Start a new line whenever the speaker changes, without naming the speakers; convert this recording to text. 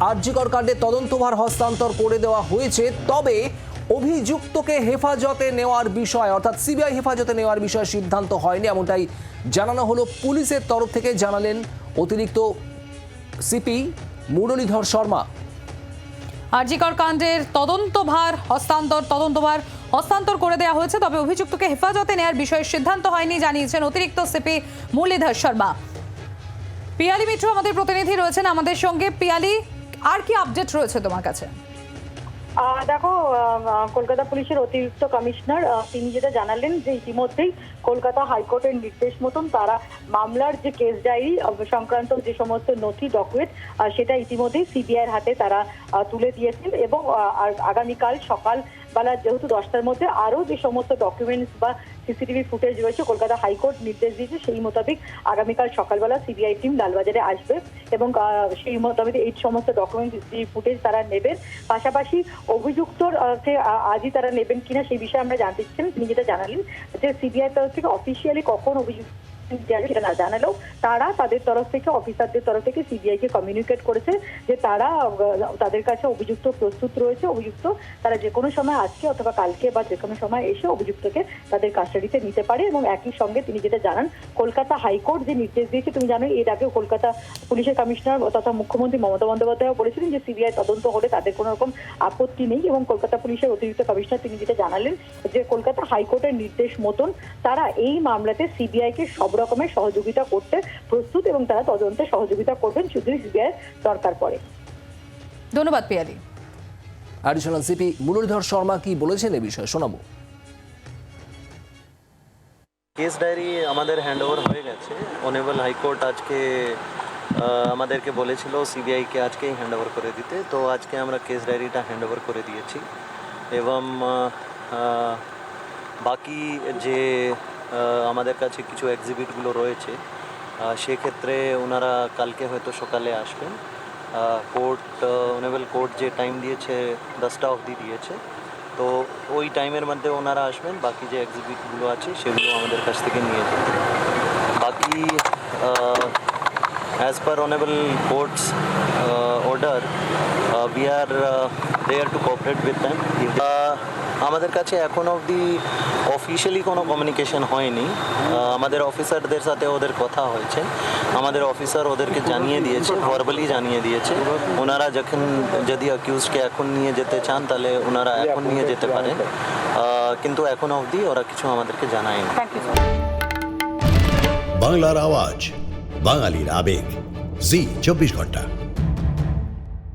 আরজি কর কাণ্ডে তদন্তভার হস্তান্তর করে দেওয়া হয়েছে, তবে অভিযুক্তকে হেফাজতে নেওয়ার বিষয় অর্থাৎ সিবিআই হেফাজতে নেওয়ার বিষয়ে সিদ্ধান্ত হয়নি, এমনটাই জানানো হলো পুলিশের তরফ থেকে। জানালেন অতিরিক্ত সিপি মুরলীধর শর্মা।
আরজি কর কাণ্ডের তদন্তভার হস্তান্তর করে দেওয়া হয়েছে, তবে অভিযুক্তকে হেফাজতে নেওয়ার বিষয়ে সিদ্ধান্ত হয়নি জানিয়েছেন অতিরিক্ত সিপি মুরলীধর শর্মা। পিয়ালি মিত্র আমাদের প্রতিনিধি রয়েছেন আমাদের সঙ্গে। পিয়ালি, আর কি আপডেট রয়েছে তোমার কাছে?
দেখো, কলকাতা পুলিশের অতিরিক্ত কমিশনার তিনি যেটা জানালেন যে ইতিমধ্যেই কলকাতা হাইকোর্টের নির্দেশ মতন তারা মামলার যে কেস ডায়েরি সংক্রান্ত যে সমস্ত নথি ডকুমেন্ট সেটা ইতিমধ্যেই সিবিআইয়ের হাতে তারা তুলে দিয়েছেন এবং আগামীকাল সকালবেলা যেহেতু 10টার মধ্যে আরও যে সমস্ত ডকুমেন্টস বা সিসিটিভি ফুটেজ রয়েছে কলকাতা হাইকোর্ট নির্দেশ দিয়েছে সেই মোতাবেক আগামীকাল সকালবেলা সিবিআই টিম লালবাজারে আসবে এবং সেই মোতাবেক এই সমস্ত ডকুমেন্ট সিসিটিভি ফুটেজ তারা নেবেন। পাশাপাশি অভিযুক্তর আজই তারা নেবেন কিনা সেই বিষয়ে আমরা জানতে চাচ্ছিলাম। তিনি যেটা জানালেন যে সিবিআই তরফ থেকে অফিসিয়ালি কখন অভিযুক্ত সেটা না জানালেও তারা তাদের তরফ থেকে অফিসারদের তরফ থেকে সিবিআই কে কমিউনিকেট করেছে যে তারা তাদের কাছে অভিযুক্ত প্রস্তুত রয়েছে। অভিযুক্ত তারা যে কোনো সময় আজকে অথবা কালকে বা যে কোনো সময় এসে অভিযুক্তকে তাদের কাস্টাডিতে নিতে পারে। এবং একই সঙ্গে তিনি যেটা জানান, কলকাতা হাইকোর্ট যে নির্দেশ দিয়েছে, তুমি জানো এর আগেও কলকাতা পুলিশের কমিশনার তথা মুখ্যমন্ত্রী মমতা বন্দ্যোপাধ্যায় বলেছিলেন যে সিবিআই তদন্ত হলে তাদের কোনো রকম আপত্তি নেই। এবং কলকাতা পুলিশের অতিরিক্ত কমিশনার তিনি যেটা জানালেন যে কলকাতা হাইকোর্টের নির্দেশ মতন তারা এই মামলাতে সিবিআই কে সব রকমের সহযোগিতা করতে প্রস্তুত এবং তারা তদন্তে সহযোগিতা করবেন যদি সিবিআই দরকার পড়ে।
ধন্যবাদ পিয়ালি।
অ্যাডিশনাল সিপি মুরলীধর শর্মা কি বলেছেন এ বিষয়ে শোনাবো।
কেস ডায়েরি আমাদের হ্যান্ডওভার হয়ে গেছে। অনেবল হাইকোর্ট আজকে আমাদেরকে বলেছিল সিবিআইকে আজকেই হ্যান্ডওভার করে দিতে, তো আজকে আমরা কেস ডায়েরিটা হ্যান্ডওভার করে দিয়েছি। এবং বাকি যে আমাদের কাছে কিছু এক্সিবিটগুলো রয়েছে সেক্ষেত্রে ওনারা কালকে হয়তো সকালে আসবেন। অনেবল কোর্ট যে টাইম দিয়েছে 10টা অবধি দিয়েছে, তো ওই টাইমের মধ্যে ওনারা আসবেন। বাকি যে এক্সিবিটগুলো আছে সেগুলো আমাদের কাছ থেকে নিয়ে যাবেন। বাকি as per honorable court's order we are there to cooperate with them. আমাদের কাছে এখন অবধি অফিশিয়ালি কোনো কমিউনিকেশন হয়নি। আমাদের অফিসারদের সাথে ওদের কথা হয়েছে, আমাদের অফিসার ওদেরকে জানিয়ে দিয়েছে, ভার্বালি জানিয়ে দিয়েছে ওনারা যদি অ্যাকিউজকে এখন নিয়ে যেতে চান তাহলে ওনারা এখন নিয়ে যেতে পারেন, কিন্তু এখন অবধি ওরা কিছু আমাদেরকে জানায়নি।
বাংলার আওয়াজ, বাঙালির আবেগ, জি 24 ঘন্টা।